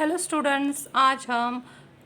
Hello students, आज हम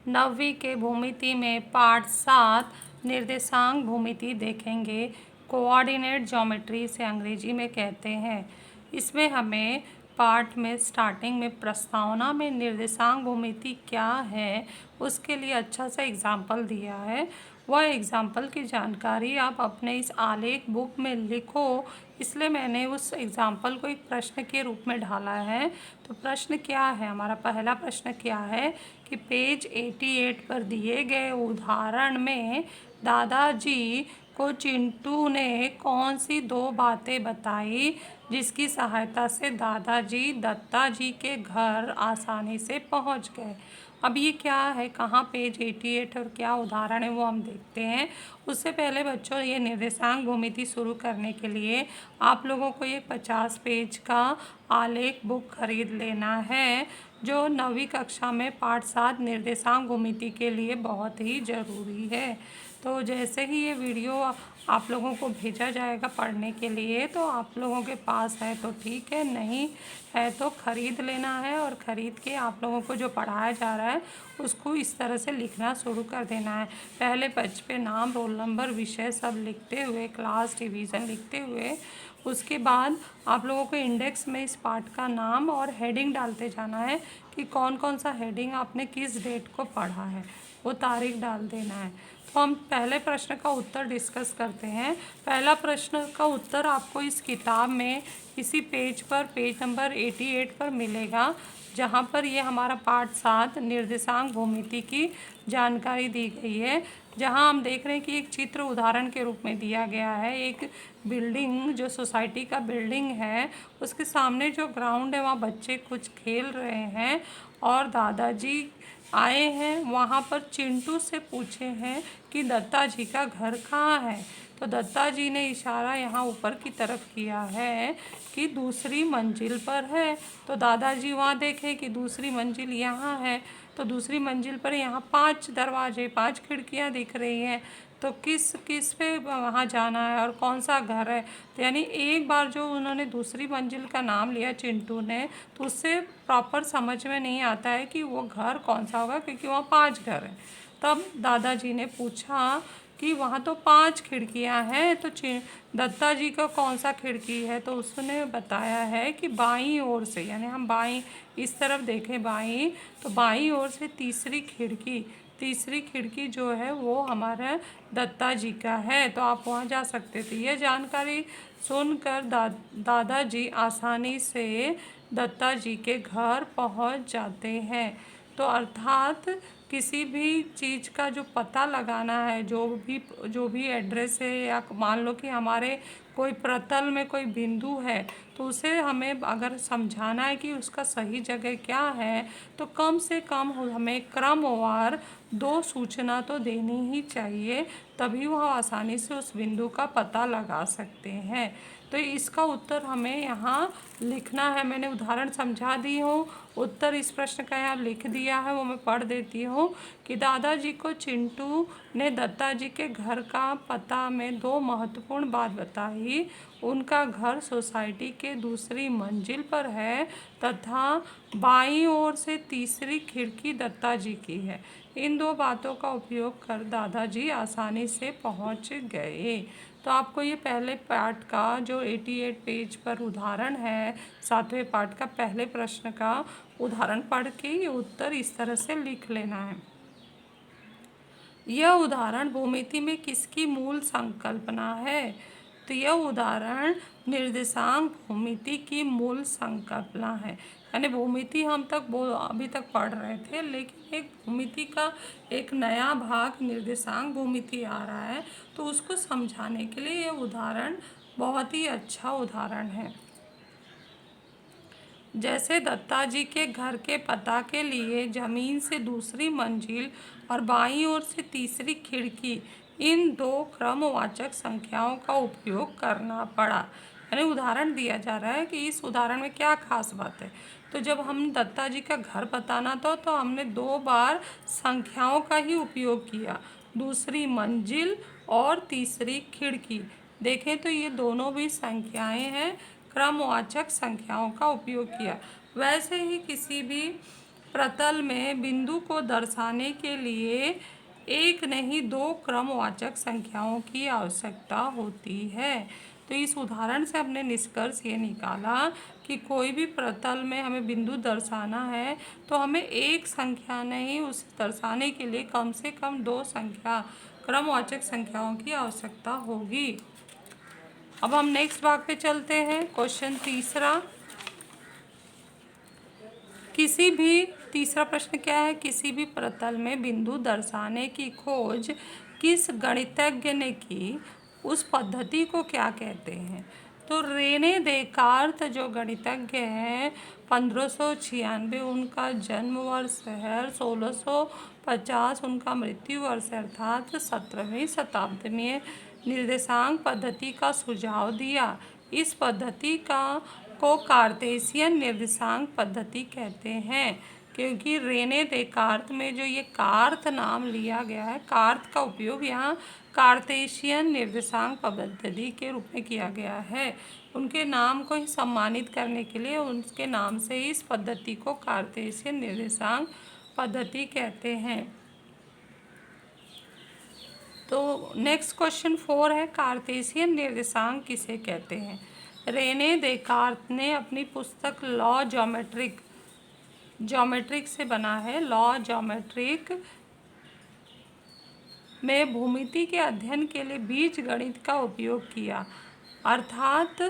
नवीं के भूमिति में पार्ट 7 निर्देशांक भूमिति देखेंगे। कोऑर्डिनेट ज्योमेट्री से अंग्रेजी में कहते हैं। इसमें हमें पार्ट में स्टार्टिंग में प्रस्तावना में निर्देशांक भूमिति क्या है उसके लिए अच्छा सा एग्जाम्पल दिया है। वह एग्जाम्पल की जानकारी आप अपने इस आलेख बुक में लिखो, इसलिए मैंने उस एग्जाम्पल को एक प्रश्न के रूप में ढाला है। तो प्रश्न क्या है, हमारा पहला प्रश्न क्या है कि पेज 88 पर दिए गए उदाहरण में दादाजी को चिंटू ने कौन सी दो बातें बताई जिसकी सहायता से दादाजी दत्ता जी के घर आसानी से पहुंच गए। अब ये क्या है, कहाँ पेज 88 और क्या उदाहरण है वो हम देखते हैं। उससे पहले बच्चों, ये निर्देशांक भूमिति शुरू करने के लिए आप लोगों को ये 50 पेज का आलेख बुक खरीद लेना है, जो 9वीं कक्षा में पाठ 7 निर्देशांक भूमिति के लिए बहुत ही ज़रूरी है। तो जैसे ही ये वीडियो आप लोगों को भेजा जाएगा पढ़ने के लिए, तो आप लोगों के पास है तो ठीक है, नहीं है तो ख़रीद लेना है और ख़रीद के आप लोगों को जो पढ़ाया जा रहा है उसको इस तरह से लिखना शुरू कर देना है। पहले पेज पे नाम, रोल नंबर, विषय सब लिखते हुए, क्लास, डिवीज़न लिखते हुए, उसके बाद आप लोगों को इंडेक्स में इस पार्ट का नाम और हेडिंग डालते जाना है कि कौन कौन सा हेडिंग आपने किस डेट को पढ़ा है, वो तारीख डाल देना है। तो हम पहले प्रश्न का उत्तर डिस्कस करते हैं। पहला प्रश्न का उत्तर आपको इस किताब में इसी पेज पर, पेज नंबर 88 पर मिलेगा, जहाँ पर ये हमारा पाठ 7 निर्देशांक भूमिति की जानकारी दी गई है। जहाँ हम देख रहे हैं कि एक चित्र उदाहरण के रूप में दिया गया है। एक बिल्डिंग, जो सोसाइटी का बिल्डिंग है, उसके सामने जो ग्राउंड है वहाँ बच्चे कुछ खेल रहे हैं और दादाजी आए हैं वहाँ पर चिंटू से पूछे हैं कि दत्ता जी का घर कहाँ है। तो दत्ता जी ने इशारा यहाँ ऊपर की तरफ किया है कि दूसरी मंजिल पर है। तो दादाजी वहाँ देखे कि दूसरी मंजिल यहाँ है, तो दूसरी मंजिल पर यहाँ 5 दरवाजे, 5 खिड़कियाँ दिख रही हैं। तो किस किस पे वहाँ जाना है और कौन सा घर है। तो यानी एक बार जो उन्होंने दूसरी मंजिल का नाम लिया चिंटू ने, तो उससे प्रॉपर समझ में नहीं आता है कि वो घर कौन सा होगा, क्योंकि वहाँ 5 घर हैं। तब दादाजी ने पूछा कि वहाँ तो 5 खिड़कियाँ हैं, तो दत्ता जी का कौन सा खिड़की है। तो उसने बताया है कि बाईं ओर से, यानी हम बाईं इस तरफ देखें बाईं, तो बाईं ओर से तीसरी खिड़की जो है वो हमारा दत्ता जी का है। तो आप वहाँ जा सकते थे। यह जानकारी सुनकर दादाजी आसानी से दत्ता जी के घर पहुँच जाते हैं। तो अर्थात किसी भी चीज़ का जो पता लगाना है, जो भी एड्रेस है, या मान लो कि हमारे कोई प्रतल में कोई बिंदु है, तो उसे हमें अगर समझाना है कि उसका सही जगह क्या है, तो कम से कम हमें क्रमवार 2 सूचना तो देनी ही चाहिए, तभी वह आसानी से उस बिंदु का पता लगा सकते हैं। तो इसका उत्तर हमें यहाँ लिखना है। मैंने उदाहरण समझा दी हूँ, उत्तर इस प्रश्न का यहाँ लिख दिया है, वो मैं पढ़ देती हूँ कि दादाजी को चिंटू ने दत्ता जी के घर का पता में 2 महत्वपूर्ण बात बताई। उनका घर सोसाइटी के दूसरी मंजिल पर है तथा बाईं ओर से तीसरी खिड़की दत्ता जी की है। इन 2 बातों का उपयोग कर दादाजी आसानी से पहुंच गए। तो आपको ये पहले पार्ट का जो 88 पेज पर उदाहरण है, 7वें पार्ट का पहले प्रश्न का उदाहरण पढ़ के ये उत्तर इस तरह से लिख लेना है। यह उदाहरण भूमिति में किसकी मूल संकल्पना है। तो यह उदाहरण निर्देशांक भूमिति की मूल संकल्पना है। यानी भूमिति हम अभी तक पढ़ रहे थे, लेकिन एक भूमिति का एक नया भाग निर्देशांक भूमिति आ रहा है, तो उसको समझाने के लिए यह उदाहरण बहुत ही अच्छा उदाहरण है। जैसे दत्ता जी के घर के पता के लिए ज़मीन से दूसरी मंजिल और बाईं ओर से तीसरी खिड़की, इन 2 क्रमवाचक संख्याओं का उपयोग करना पड़ा। यानी उदाहरण दिया जा रहा है कि इस उदाहरण में क्या खास बात है। तो जब हम दत्ता जी का घर बताना था, तो हमने 2 बार संख्याओं का ही उपयोग किया, दूसरी मंजिल और तीसरी खिड़की। देखें तो ये दोनों भी संख्याएं हैं, क्रमवाचक संख्याओं का उपयोग किया। वैसे ही किसी भी प्रतल में बिंदु को दर्शाने के लिए एक नहीं दो क्रमवाचक संख्याओं की आवश्यकता होती है। तो इस उदाहरण से हमने निष्कर्ष ये निकाला कि कोई भी प्रतल में हमें बिंदु दर्शाना है तो हमें एक संख्या नहीं, उसे दर्शाने के लिए कम से कम दो क्रमवाचक संख्याओं की आवश्यकता होगी। अब हम नेक्स्ट भाग पे चलते हैं। क्वेश्चन तीसरा तीसरा प्रश्न क्या है? किसी भी प्रतल में बिंदु दर्शाने की खोज किस गणितज्ञ ने की, उस पद्धति को क्या कहते हैं? तो रेने देकार्त जो गणितज्ञ हैं 1596 उनका जन्म वर्ष है, 1650 उनका मृत्यु वर्ष है, अर्थात 17वीं शताब्दी में निर्देशांक पद्धति का सुझाव दिया। इस पद्धति को कार्तेशियन निर्देशांक पद्धति कहते हैं, क्योंकि रेने देकार्त में जो ये कार्त नाम लिया गया है, कार्त का उपयोग यहाँ कार्तेशियन निर्देशांक पद्धति के रूप में किया गया है। उनके नाम को ही सम्मानित करने के लिए उनके नाम से ही इस पद्धति को कार्तेशियन निर्देशांक पद्धति कहते हैं। तो नेक्स्ट क्वेश्चन 4 है, कार्तेशियन निर्देशांक किसे कहते हैं? रेने देकार्त ने अपनी पुस्तक लॉ ज्योमेट्रिक से बना है, लॉ ज्योमेट्रिक में भूमिति के अध्ययन के लिए बीजगणित का उपयोग किया, अर्थात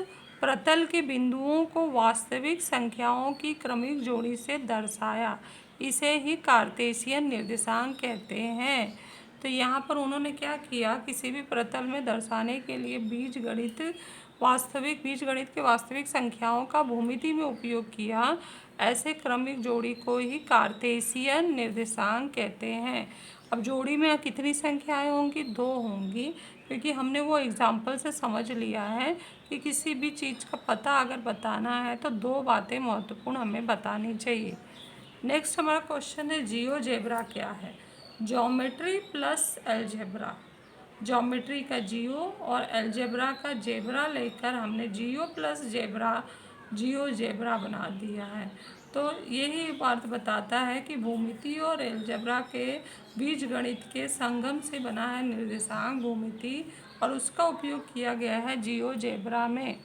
प्रतल के बिंदुओं को वास्तविक संख्याओं की क्रमिक जोड़ी से दर्शाया। इसे ही कार्तेशियन निर्देशांक कहते हैं। तो यहाँ पर उन्होंने क्या किया, किसी भी प्रतल में दर्शाने के लिए बीजगणित के वास्तविक संख्याओं का भूमिति में उपयोग किया। ऐसे क्रमिक जोड़ी को ही कार्तेशियन निर्देशांक कहते हैं। अब जोड़ी में कितनी संख्याएं होंगी? 2 होंगी, क्योंकि हमने वो एग्जाम्पल से समझ लिया है कि किसी भी चीज़ का पता अगर बताना है तो 2 बातें महत्वपूर्ण हमें बतानी चाहिए। नेक्स्ट हमारा क्वेश्चन है, जियोजेब्रा क्या है? Geometry plus algebra. ज्योमेट्री का जियो और एलजेब्रा का जेब्रा लेकर हमने जियो प्लस जियोजेब्रा बना दिया है। तो यही बात बताता है कि भूमिति और एलजेब्रा के बीजगणित के संगम से बना है निर्देशांक भूमिति, और उसका उपयोग किया गया है जियोजेब्रा में।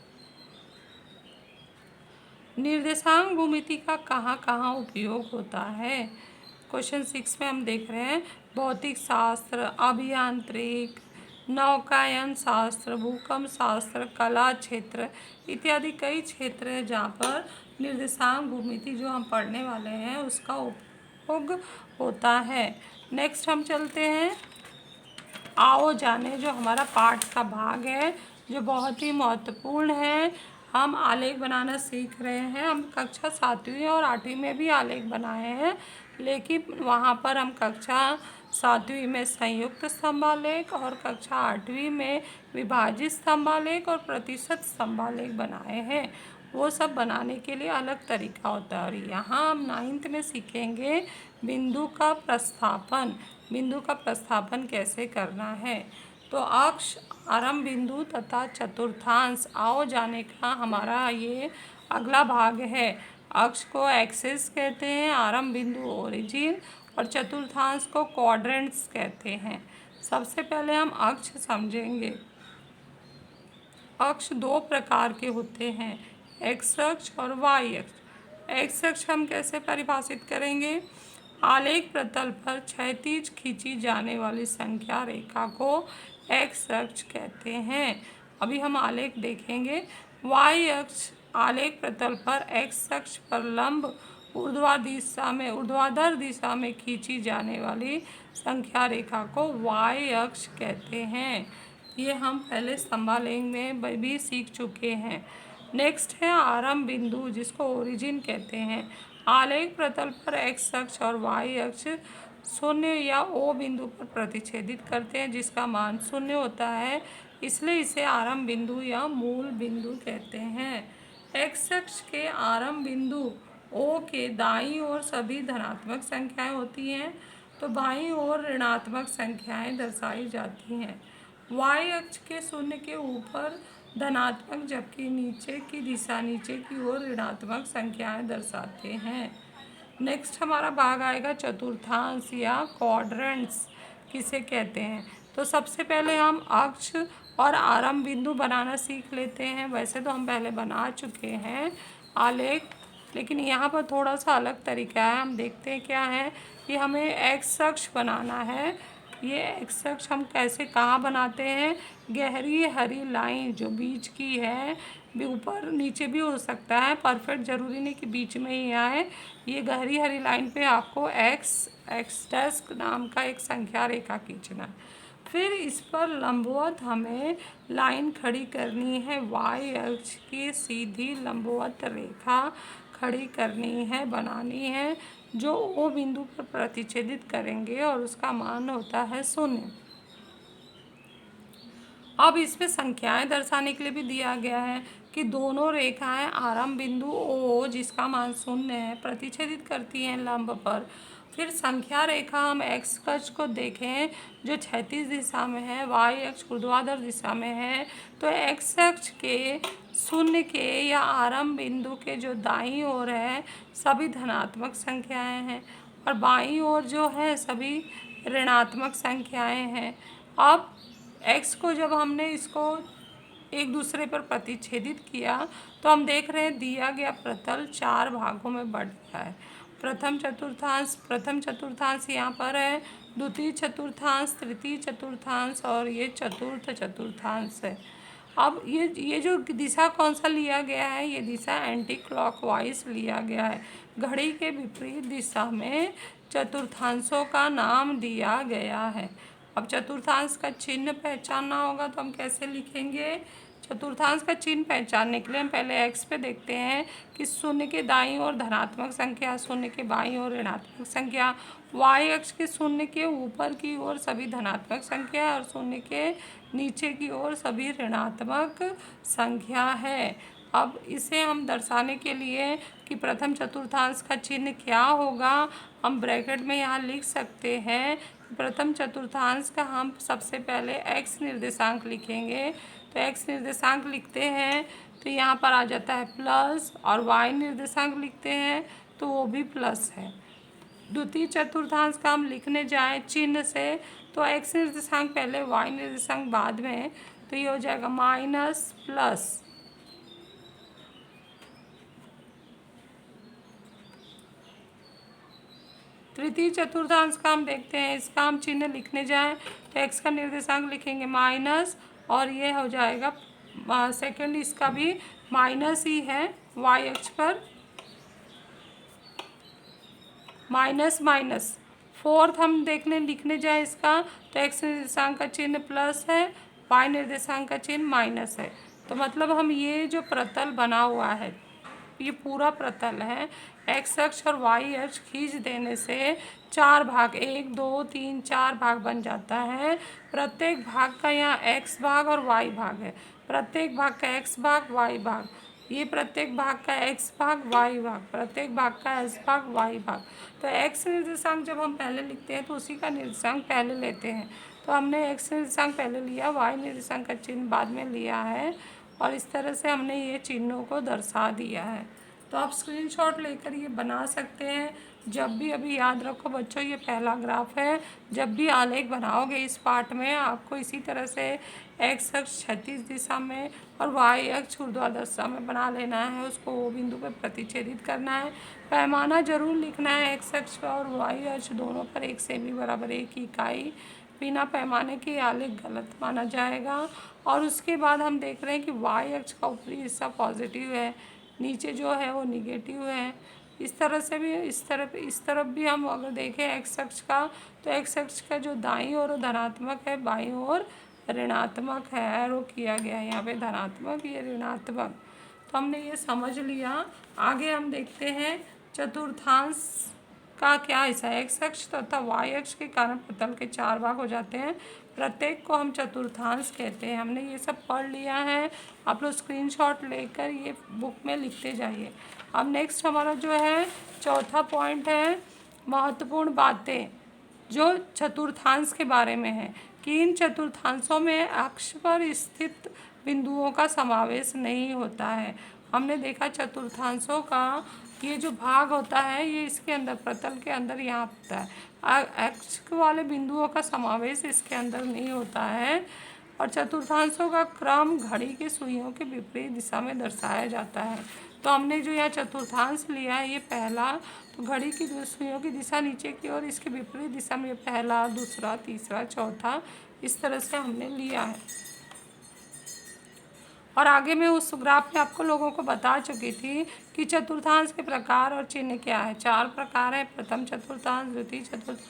निर्देशांक भूमिति का कहाँ कहाँ उपयोग होता है? क्वेश्चन 6 में हम देख रहे हैं, भौतिक शास्त्र, अभियांत्रिक, नौकायन शास्त्र, भूकंप शास्त्र, कला क्षेत्र इत्यादि कई क्षेत्र हैं जहाँ पर निर्देशांक भूमिति जो हम पढ़ने वाले हैं उसका उपयोग होता है। नेक्स्ट हम चलते हैं, आओ जाने, जो हमारा पाठ का भाग है जो बहुत ही महत्वपूर्ण है। हम आलेख बनाना सीख रहे हैं। हम कक्षा 7वीं और 8वीं में भी आलेख बनाए हैं, लेकिन वहाँ पर हम कक्षा 7वीं में संयुक्त स्तंभालेख और कक्षा 8वीं में विभाजित स्तंभालेख और प्रतिशत स्तंभालेख बनाए हैं। वो सब बनाने के लिए अलग तरीका होता है। और यहाँ हम 9th में सीखेंगे बिंदु का प्रस्थापन कैसे करना है। तो अक्ष, आरंभ बिंदु तथा चतुर्थांश आओ जाने का हमारा ये अगला भाग है। अक्ष को एक्सिस कहते हैं, आरंभ बिंदु ओरिजिन और चतुर्थांश को क्वाड्रेंट्स कहते हैं। सबसे पहले हम अक्ष समझेंगे। अक्ष 2 प्रकार के होते हैं, एक्स अक्ष और वाई अक्ष। एक्स अक्ष हम कैसे परिभाषित करेंगे? आलेख प्रतल पर क्षैतिज खींची जाने वाली संख्या रेखा को एक्स अक्ष कहते हैं। अभी हम आलेख देखेंगे। वाई अक्ष आलेख प्रतल पर एक्स अक्ष पर लंब ऊर्ध्वाधर दिशा में खींची जाने वाली संख्या रेखा को वाई अक्ष कहते हैं। ये हम पहले स्तंभालेख में भी सीख चुके हैं। नेक्स्ट है आरंभ बिंदु, जिसको ओरिजिन कहते हैं। आलेख प्रतल पर एक्स अक्ष और वाई अक्ष शून्य या ओ बिंदु पर प्रतिच्छेदित करते हैं, जिसका मान 0 होता है, इसलिए इसे आरंभ बिंदु या मूल बिंदु कहते हैं। एक्स अक्ष के आरंभ बिंदु ओ के दाईं ओर सभी धनात्मक संख्याएं होती हैं, तो बाईं ओर ऋणात्मक संख्याएं दर्शाई जाती हैं। वाई अक्ष के शून्य के ऊपर धनात्मक, जबकि नीचे की दिशा नीचे की ओर ऋणात्मक संख्याएं दर्शाते हैं। नेक्स्ट हमारा भाग आएगा चतुर्थांश या क्वाड्रेंट्स किसे कहते हैं। तो सबसे पहले हम अक्ष और आरंभ बिंदु बनाना सीख लेते हैं। वैसे तो हम पहले बना चुके हैं आलेख, लेकिन यहाँ पर थोड़ा सा अलग तरीका है। हम देखते हैं क्या है कि हमें एक्स अक्ष बनाना है। ये एक्स अक्ष हम कैसे कहाँ बनाते हैं, गहरी हरी लाइन जो बीच की है, भी ऊपर नीचे भी हो सकता है, परफेक्ट ज़रूरी नहीं कि बीच में ही आए। ये गहरी हरी लाइन पे आपको एक्स डैश नाम का एक संख्या रेखा खींचना है। फिर इस पर लंबवत हमें लाइन खड़ी करनी है, वाई अक्ष की सीधी लंबवत रेखा खड़ी करनी है, बनानी है, जो ओ बिंदु पर प्रतिच्छेदित करेंगे और उसका मान होता है 0। अब इसमें संख्याएं दर्शाने के लिए भी दिया गया है कि दोनों रेखाएं आरंभ बिंदु ओ जिसका मान 0 है प्रतिच्छेदित करती हैं लंब पर। फिर संख्या रेखा हम एक्स अक्ष को देखें जो क्षैतिज दिशा में है, वाई अक्ष ऊर्ध्वाधर दिशा में है, तो एक्स अक्ष के 0 के या आरंभ बिंदु के जो दाईं ओर है सभी धनात्मक संख्याएं हैं और बाईं ओर जो है सभी ऋणात्मक संख्याएं हैं। अब एक्स को जब हमने इसको एक दूसरे पर प्रतिच्छेदित किया तो हम देख रहे हैं दिया गया प्रतल 4 भागों में बढ़ गया है। प्रथम चतुर्थांश यहाँ पर है, द्वितीय चतुर्थांश, तृतीय चतुर्थांश और ये चतुर्थ चतुर्थांश है। अब ये जो दिशा कौन सा लिया गया है, ये दिशा एंटी क्लॉकवाइज लिया गया है। घड़ी के विपरीत दिशा में चतुर्थांशों का नाम दिया गया है। अब चतुर्थांश का चिन्ह पहचानना होगा तो हम कैसे लिखेंगे। चतुर्थांश का चिन्ह पहचानने के लिए हम पहले एक्स पे देखते हैं कि 0 के दाईं ओर धनात्मक संख्या, 0 के बाईं ओर ऋणात्मक संख्या, वाई अक्ष के 0 के ऊपर की ओर सभी धनात्मक संख्या और 0 के नीचे की ओर सभी ऋणात्मक संख्या है। अब इसे हम दर्शाने के लिए कि प्रथम चतुर्थांश का चिन्ह क्या होगा, हम ब्रैकेट में यहाँ लिख सकते हैं। प्रथम चतुर्थांश का हम सबसे पहले एक्स निर्देशांक लिखेंगे, तो एक्स निर्देशांक लिखते हैं तो यहाँ पर आ जाता है प्लस, और वाई निर्देशांक लिखते हैं तो वो भी प्लस है। द्वितीय चतुर्थांश का हम लिखने जाएं चिन्ह से तो एक्स निर्देशांक पहले, वाई निर्देशांक बाद में, तो ये हो जाएगा माइनस प्लस। तृतीय चतुर्थांश का हम देखते हैं, इसका हम चिन्ह लिखने जाएं तो एक्स का निर्देशांक लिखेंगे माइनस, और ये हो जाएगा सेकंड, इसका भी माइनस ही है, वाई अक्ष पर माइनस माइनस। फोर्थ हम लिखने जाएं इसका तो एक्स निर्देशांक का चिन्ह प्लस है, वाई निर्देशांक का चिन्ह माइनस है। तो मतलब हम ये जो प्रतल बना हुआ है, ये पूरा प्रतल है, एक्स अक्ष और वाई अक्ष खींच देने से 4 भाग, 1 2 3 4 भाग बन जाता है। प्रत्येक भाग का यहाँ एक्स भाग और वाई भाग है, प्रत्येक भाग का एक्स भाग वाई भाग, ये प्रत्येक भाग का एक्स भाग वाई भाग, प्रत्येक भाग का एस भाग वाई भाग। तो एक्स निर्देशांक जब हम पहले लिखते हैं तो उसी का निर्देशांक पहले लेते हैं, तो हमने एक्स निर्देशांक पहले लिया, वाई निर्देशांक का चिन्ह बाद में लिया है, और इस तरह से हमने ये चिन्हों को दर्शा दिया है। तो आप स्क्रीनशॉट लेकर ये बना सकते हैं। जब भी, अभी याद रखो बच्चों, ये पहला ग्राफ है, जब भी आलेख बनाओगे इस पार्ट में आपको इसी तरह से एक्स अक्ष क्षैतिज दिशा में और वाई अक्ष ऊर्ध्वाधर दिशा में बना लेना है, उसको वो बिंदु पर प्रतिच्छेदित करना है। पैमाना जरूर लिखना है, एक्स अक्ष और वाई अक्ष दोनों पर 1 सेमी बराबर 1 इकाई, बिना पैमाने के आलेख गलत माना जाएगा। और उसके बाद हम देख रहे हैं कि वाई अक्ष का ऊपरी हिस्सा पॉजिटिव है, नीचे जो है वो निगेटिव है। इस तरह से भी, इस तरफ भी हम अगर देखें एक्स अक्ष का, तो एक्स अक्ष का जो दाईं ओर धनात्मक है, बाईं ओर ऋणात्मक है, एरो किया गया है यहाँ पे धनात्मक, ये ऋणात्मक। तो हमने ये समझ लिया। आगे हम देखते हैं चतुर्थांश का क्या हिस्सा है। एक्स अक्ष तथा वाई अक्ष के कारण प्रतल के 4 भाग हो जाते हैं, प्रत्येक को हम चतुर्थांश कहते हैं। हमने ये सब पढ़ लिया है, आप लोग स्क्रीनशॉट लेकर ये बुक में लिखते जाइए। अब नेक्स्ट हमारा जो है चौथा पॉइंट है महत्वपूर्ण बातें, जो चतुर्थांश के बारे में है कि इन चतुर्थांशों में अक्ष पर स्थित बिंदुओं का समावेश नहीं होता है। हमने देखा चतुर्थांशों का ये जो भाग होता है ये इसके अंदर प्रतल के अंदर यहाँ होता है। एक्स वाले बिंदुओं का समावेश इसके अंदर नहीं होता है। और चतुर्थांशों का क्रम घड़ी के सुइयों के विपरीत दिशा में दर्शाया जाता है। तो हमने जो यहाँ चतुर्थांश लिया है ये पहला, तो घड़ी की सुइयों की दिशा नीचे की ओर, इसके विपरीत दिशा में पहला, दूसरा, तीसरा, चौथा, इस तरह से हमने लिया है। और आगे मैं उस ग्राफ में आपको लोगों को बता चुकी थी कि चतुर्थांश के प्रकार और चिन्ह क्या है। 4 प्रकार है, प्रथम चतुर्थांश, द्वितीय चतुर्थांश,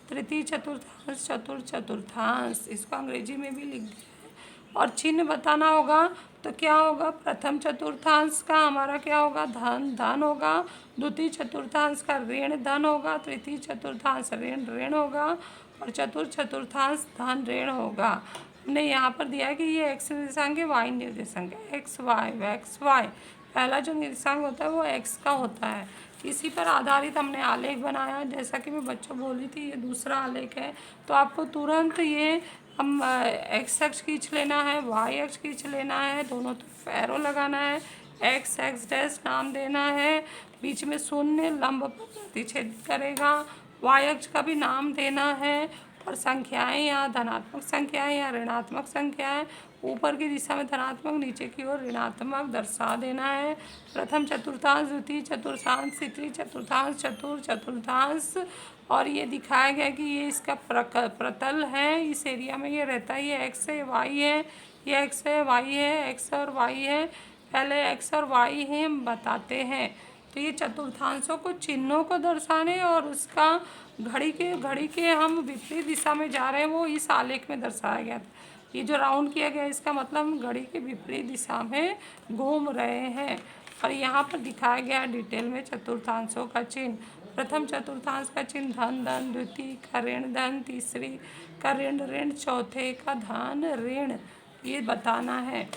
तृतीय चतुर्थांश, चतुर्थांश। इसको अंग्रेजी में भी लिख दिया है। और चिन्ह बताना होगा तो क्या होगा, प्रथम चतुर्थांश का हमारा क्या होगा, धन धन होगा, द्वितीय चतुर्थांश का ऋण धन होगा, तृतीय चतुर्थांश ऋण ऋण होगा, और चतुर्थ चतुर्थांश धन ऋण होगा। हमने यहाँ पर दिया है कि ये एक्स निर्देशांक है, वाई निर्देशांक है, एक्स वाई। पहला जो निर्देशांक होता है वो एक्स का होता है। इसी पर आधारित हमने आलेख बनाया। जैसा कि मैं बच्चों बोली थी ये दूसरा आलेख है, तो आपको तुरंत ये हम एक्स अक्ष खींच लेना है, वाई अक्ष खींच लेना है, दोनों तरफ एरो लगाना है, एक्स एक्स डैश नाम देना है, बीच में शून्य लंब पर प्रतिच्छेद करेगा, वाई अक्ष का भी नाम देना है, और संख्याएं या धनात्मक संख्याएं या ऋणात्मक संख्याएं, ऊपर की दिशा में धनात्मक, नीचे की ओर ऋणात्मक दर्शा देना है। प्रथम चतुर्थांश, द्वितीय चतुर्थांश, तृतीय चतुर्थांश, चतुर्थांश। और ये दिखाया गया कि ये इसका प्रतल है, इस एरिया में ये रहता है, ये एक्स है, वाई है, ये एक्स है, वाई है, एक्स और वाई है। पहले एक्स और वाई है हम बताते हैं। तो ये चतुर्थांशों को चिन्हों को दर्शाने और उसका घड़ी के हम विपरीत दिशा में जा रहे हैं वो इस आलेख में दर्शाया गया था। ये जो राउंड किया गया इसका मतलब हम घड़ी के विपरीत दिशा में घूम रहे हैं। और यहाँ पर दिखाया गया डिटेल में चतुर्थांशों का चिन्ह। प्रथम चतुर्थांश का चिन्ह धन धन, द्वितीय का ऋण धन, तीसरी का ऋण ऋण, चौथे का धन ऋण, ये बताना है।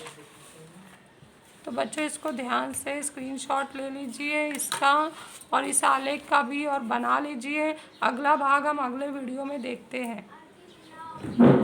तो बच्चों इसको ध्यान से स्क्रीनशॉट ले लीजिए इसका और इस आलेख का भी, और बना लीजिए। अगला भाग हम अगले वीडियो में देखते हैं।